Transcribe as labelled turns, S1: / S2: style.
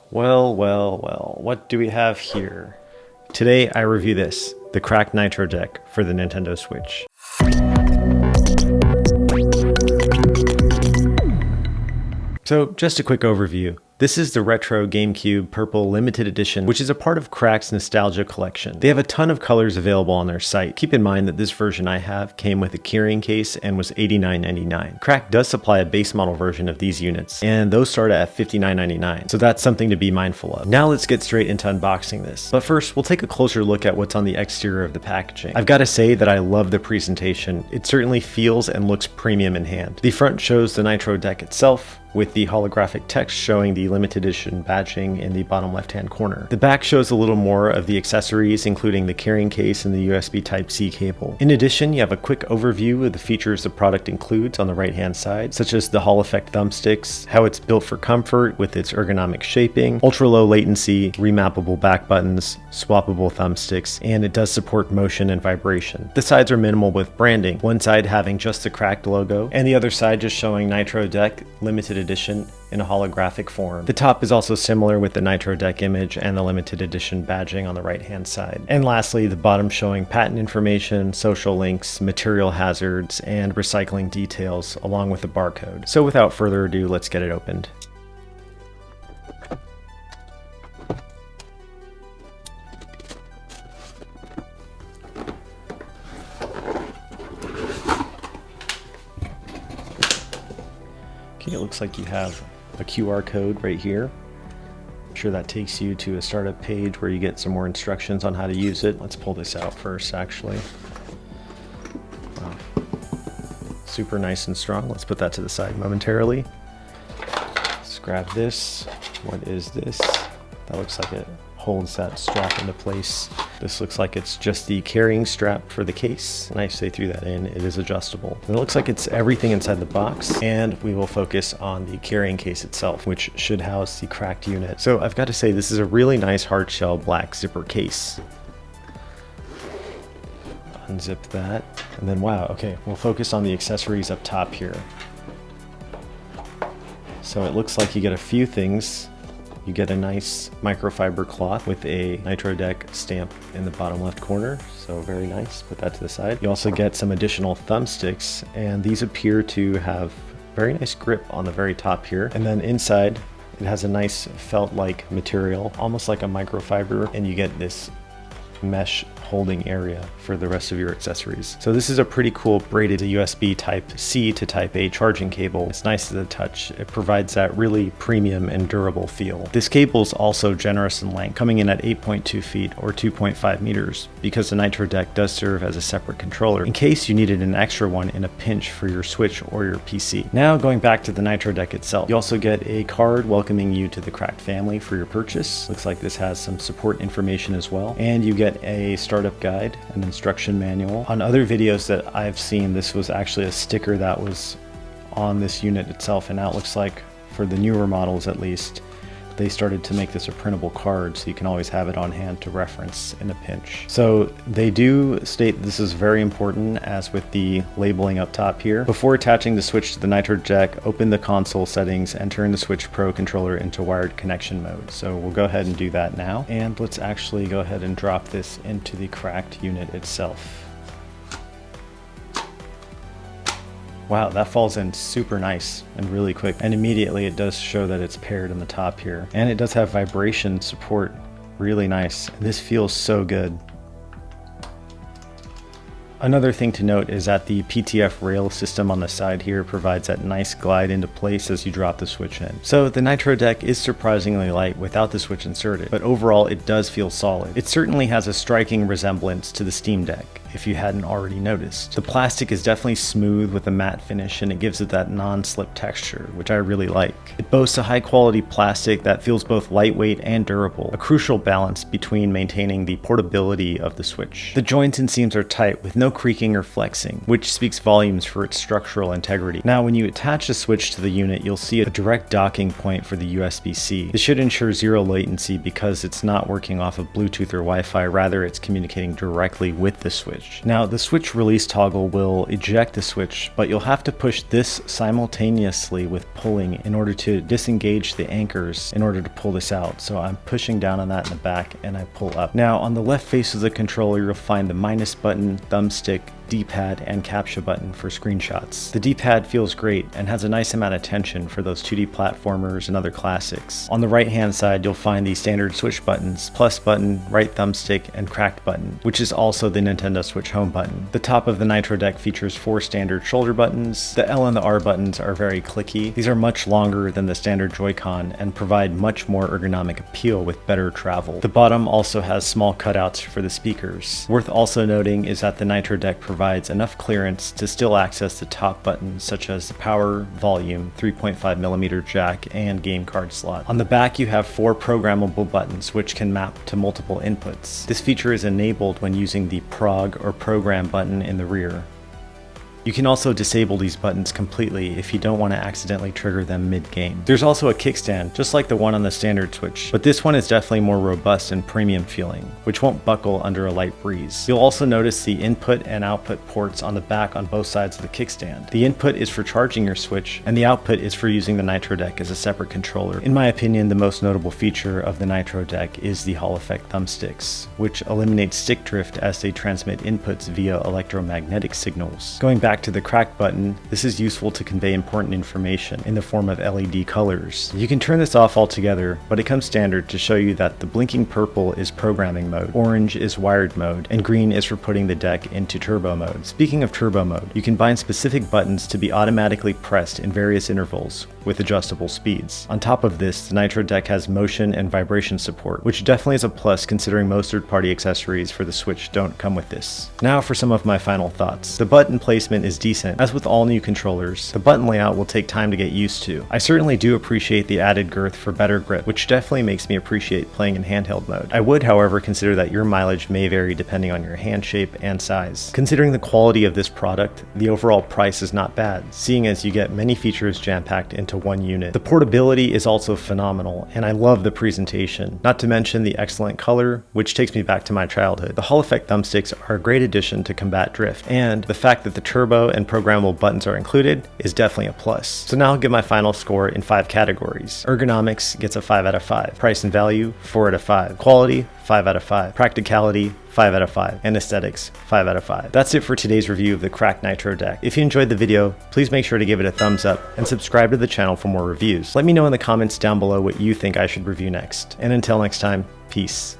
S1: Well, what do we have here? Today I review this, the cracked Nitro Deck for the Nintendo Switch. So just a quick overview. This is the retro GameCube Purple Limited Edition, which is a part of Crack's Nostalgia Collection. They have a ton of colors available on their site. Keep in mind that this version I have came with a carrying case and was $89.99. Crack does supply a base model version of these units, and those start at $59.99, so that's something to be mindful of. Now let's get straight into unboxing this. But first, we'll take a closer look at what's on the exterior of the packaging. I've got to say that I love the presentation. It certainly feels and looks premium in hand. The front shows the Nitro Deck itself, with the holographic text showing the limited edition badging in the bottom left-hand corner. The back shows a little more of the accessories, including the carrying case and the USB Type-C cable. In addition, you have a quick overview of the features the product includes on the right-hand side, such as the Hall Effect thumbsticks, how it's built for comfort with its ergonomic shaping, ultra-low latency, remappable back buttons, swappable thumbsticks, and it does support motion and vibration. The sides are minimal with branding, one side having just the Cracked logo, and the other side just showing Nitro Deck Limited Edition in a holographic form. The top is also similar with the Nitro Deck image and the limited edition badging on the right hand side. And lastly, the bottom showing patent information, social links, material hazards, and recycling details along with the barcode. So without further ado, let's get it opened. It looks like you have a QR code right here. I'm sure that takes you to a startup page where you get some more instructions on how to use it. Let's pull this out first, actually. Wow. Super nice and strong. Let's put that to the side momentarily. Let's grab this. What is this? That looks like it holds that strap into place. This looks like it's just the carrying strap for the case. Nice they threw that in. It is adjustable. And it looks like it's everything inside the box, and we will focus on the carrying case itself, which should house the cracked unit. So I've got to say, this is a really nice hard shell black zipper case. Unzip that, and then wow, okay, we'll focus on the accessories up top here. So it looks like you get a few things. You get a nice microfiber cloth with a Nitro Deck stamp in the bottom left corner, so very nice. Put that to the side. You also get some additional thumbsticks, and these appear to have very nice grip on the very top here. And then inside, it has a nice felt-like material, almost like a microfiber, and you get this mesh holding area for the rest of your accessories. So this is a pretty cool braided USB Type-C to Type-A charging cable. It's nice to the touch. It provides that really premium and durable feel. This cable is also generous in length, coming in at 8.2 feet or 2.5 meters, because the Nitro Deck does serve as a separate controller in case you needed an extra one in a pinch for your Switch or your PC. Now going back to the Nitro Deck itself, you also get a card welcoming you to the Cracked family for your purchase. Looks like this has some support information as well, and you get a startup guide, an instruction manual. On other videos that I've seen, this was actually a sticker that was on this unit itself, and now it looks like for the newer models at least, they started to make this a printable card so you can always have it on hand to reference in a pinch. So they do state this is very important, as with the labeling up top here. Before attaching the Switch to the Nitro Deck, open the console settings and turn the Switch Pro controller into wired connection mode. So we'll go ahead and do that now. And let's actually go ahead and drop this into the Cracked unit itself. Wow, that falls in super nice and really quick. And immediately it does show that it's paired in the top here. And it does have vibration support, really nice. This feels so good. Another thing to note is that the PTF rail system on the side here provides that nice glide into place as you drop the Switch in. So the Nitro Deck is surprisingly light without the Switch inserted, but overall it does feel solid. It certainly has a striking resemblance to the Steam Deck, if you hadn't already noticed. The plastic is definitely smooth with a matte finish, and it gives it that non-slip texture, which I really like. It boasts a high quality plastic that feels both lightweight and durable, a crucial balance between maintaining the portability of the Switch. The joints and seams are tight with no creaking or flexing, which speaks volumes for its structural integrity. Now when you attach the Switch to the unit, you'll see a direct docking point for the USB-C. This should ensure zero latency because it's not working off of Bluetooth or Wi-Fi, rather it's communicating directly with the Switch. switch. Now, the switch release toggle will eject the switch, but you'll have to push this simultaneously with pulling in order to disengage the anchors in order to pull this out. So I'm pushing down on that in the back and I pull up. Now, on the left face of the controller, you'll find the minus button, thumbstick, D-pad, and captcha button for screenshots. The D-pad feels great and has a nice amount of tension for those 2D platformers and other classics. On the right hand side, you'll find the standard Switch buttons, plus button, right thumbstick, and cracked button, which is also the Nintendo Switch home button. The top of the Nitro Deck features 4 standard shoulder buttons. The L and the R buttons are very clicky. These are much longer than the standard Joy-Con and provide much more ergonomic appeal with better travel. The bottom also has small cutouts for the speakers. Worth also noting is that the Nitro Deck provides enough clearance to still access the top buttons such as the power, volume, 3.5mm jack, and game card slot. On the back you have 4 programmable buttons which can map to multiple inputs. This feature is enabled when using the prog or program button in the rear. You can also disable these buttons completely if you don't want to accidentally trigger them mid-game. There's also a kickstand, just like the one on the standard Switch, but this one is definitely more robust and premium feeling, which won't buckle under a light breeze. You'll also notice the input and output ports on the back on both sides of the kickstand. The input is for charging your Switch, and the output is for using the Nitro Deck as a separate controller. In my opinion, the most notable feature of the Nitro Deck is the Hall effect thumbsticks, which eliminates stick drift as they transmit inputs via electromagnetic signals. Going back to the cracked button, this is useful to convey important information in the form of LED colors. You can turn this off altogether, but it comes standard to show you that the blinking purple is programming mode, orange is wired mode, and green is for putting the deck into turbo mode. Speaking of turbo mode, you can bind specific buttons to be automatically pressed in various intervals with adjustable speeds. On top of this, the Nitro Deck has motion and vibration support, which definitely is a plus considering most third-party accessories for the Switch don't come with this. Now for some of my final thoughts. The button placement is decent. As with all new controllers, the button layout will take time to get used to. I certainly do appreciate the added girth for better grip, which definitely makes me appreciate playing in handheld mode. I would, however, consider that your mileage may vary depending on your hand shape and size. Considering the quality of this product, the overall price is not bad, seeing as you get many features jam-packed into one unit. The portability is also phenomenal, and I love the presentation, not to mention the excellent color, which takes me back to my childhood. The Hall effect thumbsticks are a great addition to combat drift, and the fact that the turbo and programmable buttons are included is definitely a plus. So now I'll give my final score in 5 categories. Ergonomics gets a 5 out of 5. Price and value, 4 out of 5. Quality, 5 out of 5. Practicality, 5 out of 5. And aesthetics, 5 out of 5. That's it for today's review of the cracked Nitro Deck. If you enjoyed the video, please make sure to give it a thumbs up and subscribe to the channel for more reviews. Let me know in the comments down below what you think I should review next. And until next time, peace.